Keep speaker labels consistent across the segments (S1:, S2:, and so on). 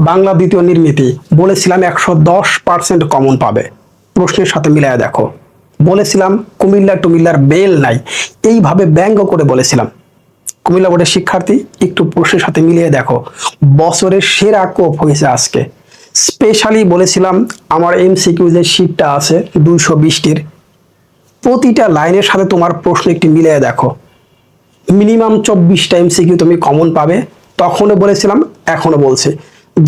S1: বাংলা দ্বিতীয় নির্মিতি বলেছিলাম 110% কমন পাবে, প্রশ্নের সাথে মিলায়া দেখো। বলেছিলাম কুমিল্লা টুমিল্লার বেল নাই, এইভাবে ব্যঙ্গ করে বলেছিলাম। কুমিল্লা বোর্ডের শিক্ষার্থী একটু প্রশ্নের সাথে মিলিয়ে দেখো, বছরের সেরা কোপ হয়েছে আজকে। স্পেশালি বলেছিলাম আমার এমসিকিউ যে শীটটা আছে 220টির, প্রতিটা লাইনের সাথে তোমার প্রশ্ন একটি মিলিয়ে দেখো, মিনিমাম 24টা এমসিকিউ তুমি কমন পাবে। তখনও বলেছিলাম, এখনো বলছি,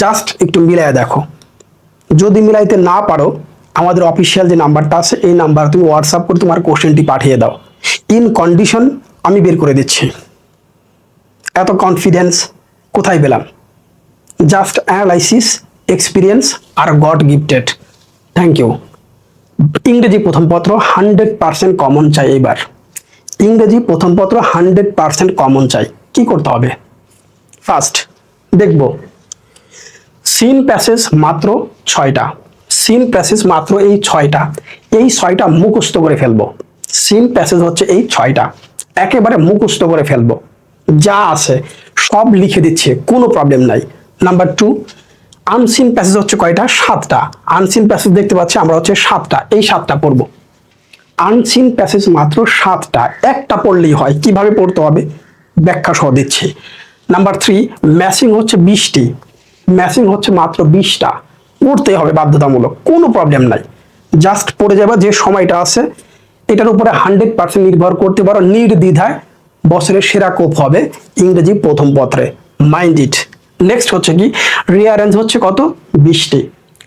S1: জাস্ট একটু মিলাইয়া দেখো। যদি মিলাইতে না পারো, আমাদের অফিসিয়াল যে নাম্বারটা আছে এই নাম্বার তুমি হোয়াটসঅ্যাপ করে তোমার কোশ্চেনটি পাঠিয়ে দাও, ইন কন্ডিশন আমি বের করে দিচ্ছি। এত কনফিডেন্স কোথায় পেলাম? জাস্ট অ্যানালাইসিস, এক্সপিরিয়েন্স আর গড গিফটেড। Thank you. ইংরেজি প্রথম পত্র 100% কমন চাই এবার। ইংরেজি প্রথম পত্র 100% কমন চাই। কি করতে হবে? ফার্স্ট দেখব সিন প্যাসেজ মাত্র 6টা। সিন প্যাসেজ মাত্র এই 6টা, এই 6টা মুখস্থ করে ফেলবো। সিন প্যাসেজ হচ্ছে এই 6টা, একেবারে মুখস্থ করে ফেলবো। যা আছে সব লিখে দিচ্ছে, কোনো প্রবলেম নাই। নাম্বার 2, আনসিন প্যাসেজ হচ্ছে কয়টা? 7টা। আনসিন প্যাসেজ দেখতে পাচ্ছি আমরা হচ্ছে 7টা, এই 7টা পড়বো। আনসিন প্যাসেজ মাত্র 7টা, একটা পড়লেই হয়। কিভাবে পড়তে হবে ব্যাখ্যা সহ দিচ্ছি। নাম্বার 3, ম্যাচিং হচ্ছে 20টি, ম্যাচিং হচ্ছে মাত্র 20টা, পড়তে হবে বাধ্যতামূলক, কোনো প্রবলেম নাই। জাস্ট পড়ে যাবে, যে সময়টা আছে এটার উপরে 100% নির্ভর করতে পারো, নির্দ্বিধায় বছরের সেরা কোপ হবে ইংরেজি প্রথম পত্রে, মাইন্ড ইট। নেক্সট হচ্ছে কি, রিয়ারেঞ্জ হচ্ছে কত? 20টি,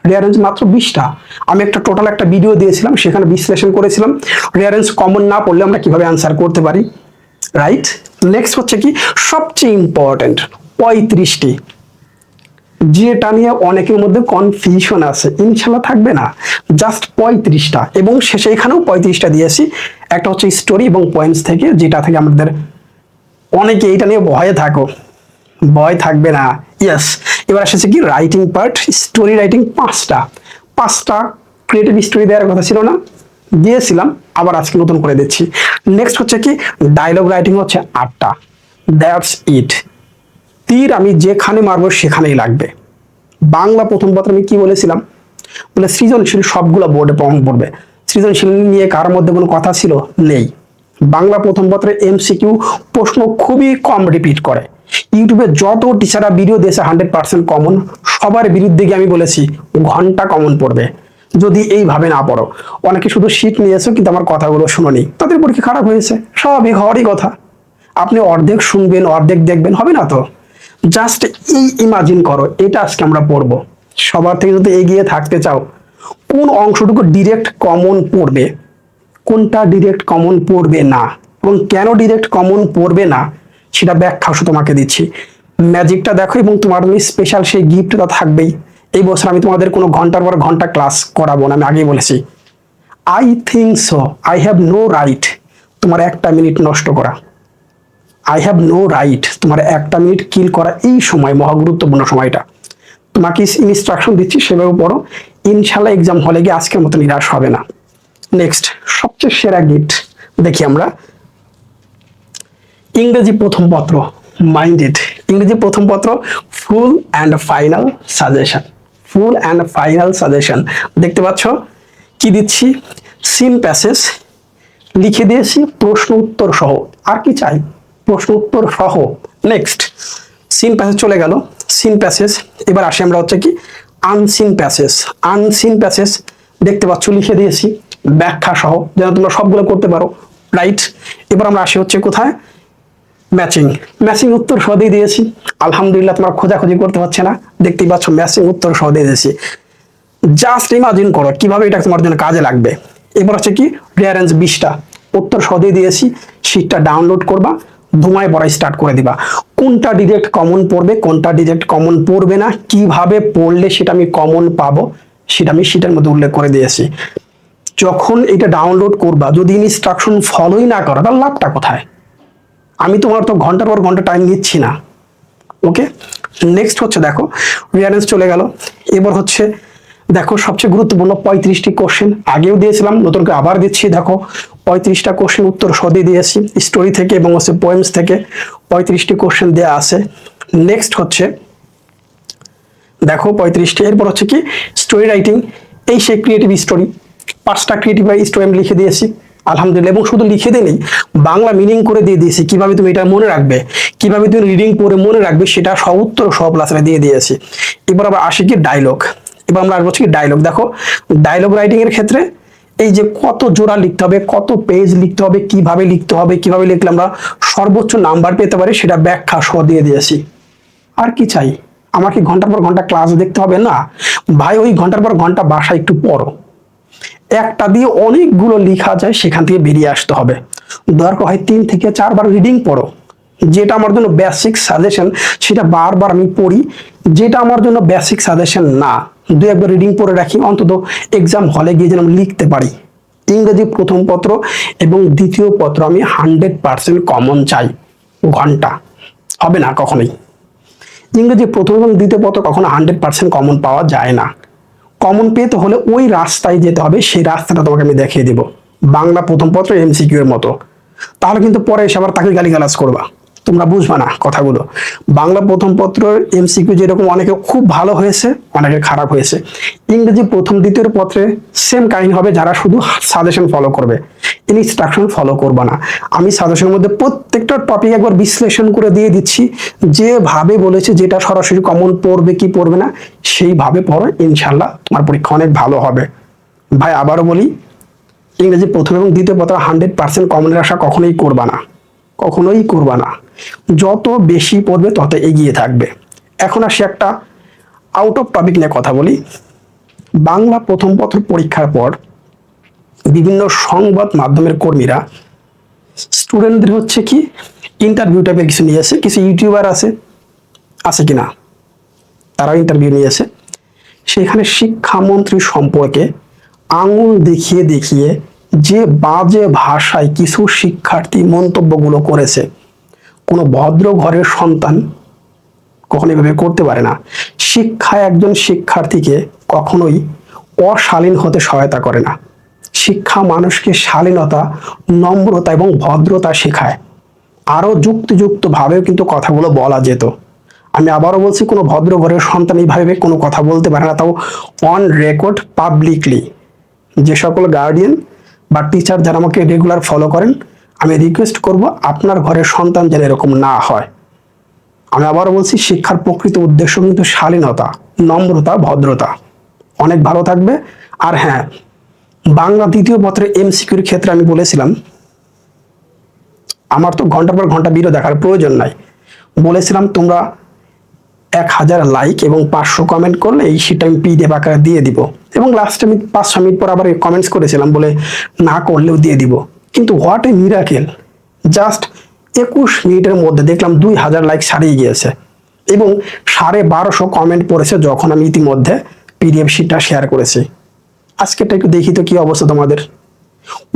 S1: রিয়ারেঞ্জ মাত্র 20টা। আমি টোটাল একটা ভিডিও দিয়েছিলাম, সেখানে বিশ্লেষণ করেছিলাম রিয়ারেঞ্জ কমন না পড়লে আমরা কিভাবে আনসার করতে পারি, রাইট? নেক্সট হচ্ছে কি, সবচেয়ে ইম্পর্টেন্ট 35টি, যেটা নিয়ে অনেকের মধ্যে কনফিউশন আছে, ইনশাল্লাহ থাকবে না, জাস্ট 35টা, এবং শেষে এখানেও 35টা দিয়েছি। একটা হচ্ছে স্টোরি এবং পয়েন্টস থেকে, যেটা থেকে আমাদের অনেকে এইটা নিয়ে ভয়ে থাকো, ভয় থাকবে না। ইয়েস, এবার এসেছে কি রাইটিং পার্ট, স্টোরি রাইটিং 5টা ক্রিয়েটিভ স্টোরি দেওয়ার কথা ছিল না, দিয়েছিলাম, আবার আজকে নতুন করে দিচ্ছি। নেক্সট হচ্ছে কি ডায়লগ রাইটিং হচ্ছে 8টা, দ্যাটস ইট। তীর আমি যেখানে মারবো সেখানেই লাগবে। বাংলা প্রথম পত্র আমি কি বলেছিলাম, বলে সৃজনশীল সবগুলো বোর্ডে প্রমাণ পড়বে। সৃজনশীল নিয়ে কার মধ্যে কোনো কথা ছিল? নেই। বাংলা প্রথম পত্রে এমসিকিউ প্রশ্ন খুবই কম রিপিট করে। ইউটিউবে যত টিচাররা ভিডিও দিয়েছে 100% কমন, সবার বিরুদ্ধে গিয়ে আমি বলেছি ঘন্টা কমন পড়বে যদি এইভাবে না পড়ো। অনেকে শুধু শীট নিয়েছো কিন্তু আমার কথাগুলো শুনোনি, তাদের পরীক্ষা খারাপ হয়েছে, স্বাভাবিক হওয়ারই কথা। আপনি অর্ধেক শুনবেন অর্ধেক দেখবেন, হবে না তো? জাস্ট এই ইমাজিন করো, এটা আজকে আমরা পড়বো। সবার থেকে যদি এগিয়ে থাকতে চাও, কোন অংশটুকু ডিরেক্ট কমন পড়বে, কোনটা ডিরেক্ট কমন পড়বে না, এবং কেন ডিরেক্ট কমন পড়বে না সেটা ব্যাখ্যা তোমাকে দিচ্ছি। ম্যাজিকটা দেখো, এবং তোমার স্পেশাল সেই গিফটটা থাকবেই। এই বছর আমি তোমাদের কোনো ঘন্টার পর ঘন্টা ক্লাস করাবো না, আমি আগেই বলেছি। I think so, I have no right তোমার 1টা মিনিট নষ্ট করা। আই হ্যাভ নো রাইট তোমার 1টা মিনিট কিল করা। এই সময় মহা গুরুত্বপূর্ণ সময়টা, তোমাকে ইনস্ট্রাকশন দিচ্ছি, সেভাবে পড়ো। ইনশাল্লাহ এক্সাম হলে গিয়ে আজকের মতো নিরাশ হবে না। নেক্সট, সবচেয়ে সেরা গিফট দেখি আমরা, ইংরেজি প্রথম পত্র, মাইন্ড ইট। ইংরেজি প্রথম পত্র full and final suggestion, full and final suggestion. দেখতে পাচ্ছ কি দিচ্ছি? সিন প্যাসেজ লিখে দিয়েছি প্রশ্ন উত্তর সহ। আর কি চাই? প্রশ্ন উত্তর সহ। নেক্সট, সিন প্যাসেজ চলে গেল, সিন প্যাসেজ। এবার আসি আমরা হচ্ছে কি আনসিন প্যাসেজ। আনসিন প্যাসেজ দেখতে পাচ্ছ লিখে দিয়েছি ব্যাখ্যা সহ, যেন তোমরা সবগুলো করতে পারো, রাইট? এবার আমরা আসি হচ্ছে কোথায়? ম্যাচিং। ম্যাচিং উত্তর সহ দিয়ে দিয়েছি, আলহামদুলিল্লাহ তোমার খোঁজাখুঁজি করতে হচ্ছে না, দেখতেই পাচ্ছ ম্যাচিং উত্তর সহ দিয়ে দিয়েছি। জাস্ট ইমাজিন করো কিভাবে এটা তোমার জন্য কাজে লাগবে। এবার হচ্ছে কি রিয়ারেঞ্জ 20টা, উত্তর সহ দিয়ে দিয়েছি। শীটটা ডাউনলোড করবা, ধুমায় পড়া স্টার্ট করে দিবা। কোনটা ডিরেক্ট কমন পড়বে, কোনটা ডিরেক্ট কমন পড়বে না, কিভাবে পড়লে সেটা আমি কমন পাবো, সেটা আমি শীটের মধ্যে উল্লেখ করে দিয়েছি। যখন এটা ডাউনলোড করবা, যদি ইনস্ট্রাকশন ফলোই না করো, তাহলে লাভটা কোথায়? আমি তোমার তো ঘন্টার পর ঘন্টা টাইম নিচ্ছি না। ওকে, নেক্সট হচ্ছে দেখো রিয়ারেঞ্জ চলে গেল। এবার হচ্ছে দেখো সবচেয়ে গুরুত্বপূর্ণ 35টি কোশ্চেন, আগেও দিয়েছিলাম, নতুন করে আবার দিচ্ছি। দেখো 35টা কোশ্চেন উত্তর সহ দিয়ে দিয়েছি, স্টোরি থেকে এবং হচ্ছে পোয়েমস থেকে 35টি কোশ্চেন দেওয়া আছে। নেক্সট হচ্ছে দেখো 35টি। এরপর হচ্ছে কি স্টোরি রাইটিং, এই সেই ক্রিয়েটিভ স্টোরি, 5টা ক্রিয়েটিভ স্টোরি আমি লিখে দিয়েছি আলহামদুলিল্লাহ। এবং শুধু লিখে দিই বাংলা মিনিং করে দিয়ে দিয়েছি, কিভাবে তুমি এটা মনে রাখবে, কিভাবে তুমি রিডিং করে মনে রাখবে সেটা সব উত্তর সব ক্লাসে দিয়ে দিয়েছি। এবার আবার আসি কি ডায়লগ। এবার আমরা আসবো কি ডায়লগ। দেখো ডায়লগ রাইটিং এর ক্ষেত্রে এই যে কত জোড়া লিখতে হবে, কত পেজ লিখতে হবে, কিভাবে লিখতে হবে, কিভাবে লিখলে আমরা সর্বোচ্চ নাম্বার পেতে পারি সেটা ব্যাখ্যা সহ দিয়ে দিয়েছি। আর কি চাই? আমাকে ঘন্টার পর ঘন্টা ক্লাস দেখতে হবে না ভাই, ওই ঘন্টার পর ঘন্টা বাসায় একটু পড়ো। একটা দিয়ে অনেকগুলো লেখা যায়, সেখান থেকে বেরিয়ে আসতে হবে। দরকার হয় 3 থেকে 4 বার রিডিং পড়ো। যেটা আমার জন্য বেসিক সাজেশন সেটা বারবার আমি পড়ি, যেটা আমার জন্য বেসিক সাজেশন না 2-1 বার রিডিং পড়ে রাখি, অন্তত এক্সাম হলে গিয়ে যেন লিখতে পারি। ইংরেজি প্রথম পত্র এবং দ্বিতীয় পত্র আমি 100% কমন চাই। ঘন্টা হবে না কখনোই। ইংরেজি প্রথম এবং দ্বিতীয় পত্র কখনো 100% কমন পাওয়া যায় না। কমন পেতে হলে ওই রাস্তায় যেতে হবে, সেই রাস্তাটা তোমাকে আমি দেখিয়ে দিব। বাংলা প্রথম পত্র এমসিকিউ এর মতো। তাহলে কিন্তু পরে এসে আবার তাকে গালিগালাজ করবা, তোমরা বুঝবা না কথাগুলো। বাংলা প্রথম পত্র এমসিকিউ যেরকম অনেকে খুব ভালো হয়েছে, অনেকে খারাপ হয়েছে। ইংরেজি প্রথম দ্বিতীয় পত্রে সেম কাহিনী হবে, যারা শুধু সাজেশন ফলো করবে, ইনস্ট্রাকশন ফলো করবা না। আমি সাজেশনের মধ্যে প্রত্যেকটা টপিক একবার বিশ্লেষণ করে দিয়ে দিচ্ছি, যেভাবে বলেছে, যেটা সরাসরি কমন পড়বে কি পড়বে না সেইভাবে পড়ো, ইনশাল্লাহ তোমার পরীক্ষা অনেক ভালো হবে। ভাই আবারও বলি, ইংরেজি প্রথম এবং দ্বিতীয় পত্র 100% কমনের আশা কখনোই করবা না, কখনোই করবা না। যত বেশি পড়বে তত এগিয়ে থাকবে। এখন আসি একটা আউট অফ টপিক নিয়ে কথা বলি। বাংলা প্রথম পত্র পরীক্ষার পর বিভিন্ন সংবাদ মাধ্যমের কর্মীরা স্টুডেন্টদের হচ্ছে কি ইন্টারভিউ টাইপের কিছু নিয়েছে, কিছু ইউটিউবার আছে কিনা, তারাও ইন্টারভিউ নিয়েছে। সেখানে শিক্ষামন্ত্রী সম্পর্কে আঙুল দেখিয়ে দেখিয়ে যে বাজে ভাষায় কিছু শিক্ষার্থী মন্তব্যগুলো করেছে, কোনো ভদ্র ঘরের সন্তান কখনো এভাবে করতে পারে না। শিক্ষা একজন শিক্ষার্থীকে কখনোই অশালীন হতে সহায়তা করে না। শিক্ষা মানুষকে শালীনতা, নম্রতা এবং ভদ্রতা শেখায়। আরো যুক্তিযুক্ত ভাবেও কিন্তু কথাগুলো বলা যেত। আমি আবারও বলছি, কোনো ভদ্র ঘরের সন্তান এইভাবে কোনো কথা বলতে পারে না, তাও অন রেকর্ড পাবলিকলি। যে সকল গার্ডিয়ান বা টিচার যারা আমাকে রেগুলার ফলো করেন, আমি রিকোয়েস্ট করব আপনার ঘরের সন্তান যেন এরকম না হয়। আমি আবারও বলছি, শিক্ষার প্রকৃত উদ্দেশ্য কিন্তু শালীনতা, নম্রতা, ভদ্রতা। অনেক ভালো থাকবে। আর হ্যাঁ, বাংলা দ্বিতীয় পত্রের এমসিকিউর ক্ষেত্রে আমি বলেছিলাম আমার তো ঘন্টার পর ঘন্টা ভিডিও দেখার প্রয়োজন নাই। বলেছিলাম তোমরা 1000 লাইক এবং 500 কমেন্ট করলে এই শীটটা আমি পিডিএফ আকারে দিয়ে দিব। এবং লাস্টে আমি 5 মিনিট পর আবার কমেন্টস করেছিলাম বলে না করলেও দিয়ে দিব। কিন্তু হোয়াট এ মিরাকেল, জাস্ট 21 মিনিটের মধ্যে দেখলাম 2000 লাইক ছাড়িয়ে গিয়েছে এবং 1250 কমেন্ট পড়েছে যখন আমি ইতিমধ্যে পিডিএফ শীটটা শেয়ার করেছি। আজকেরটা একটু দেখি তো কি অবস্থা তোমাদের।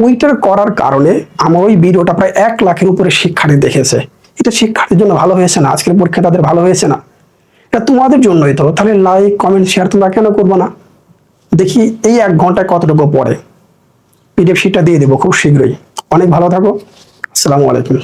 S1: ওইটার করার কারণে আমার ওই ভিডিওটা প্রায় 1 লাখের উপরে শিক্ষার্থী দেখেছে। এটা শিক্ষার্থীর জন্য ভালো হয়েছে না? আজকের পরীক্ষা তাদের ভালো হয়েছে না? এটা তোমাদের জন্যই তো। তাহলে লাইক কমেন্ট শেয়ার তোমরা কেন করবো না? দেখি এই 1 ঘন্টায় কতটুকু পড়ে। পিডিএফ শীটটা দিয়ে দেবো খুব শীঘ্রই। অনেক ভালো থাকো। আসসালামু আলাইকুম।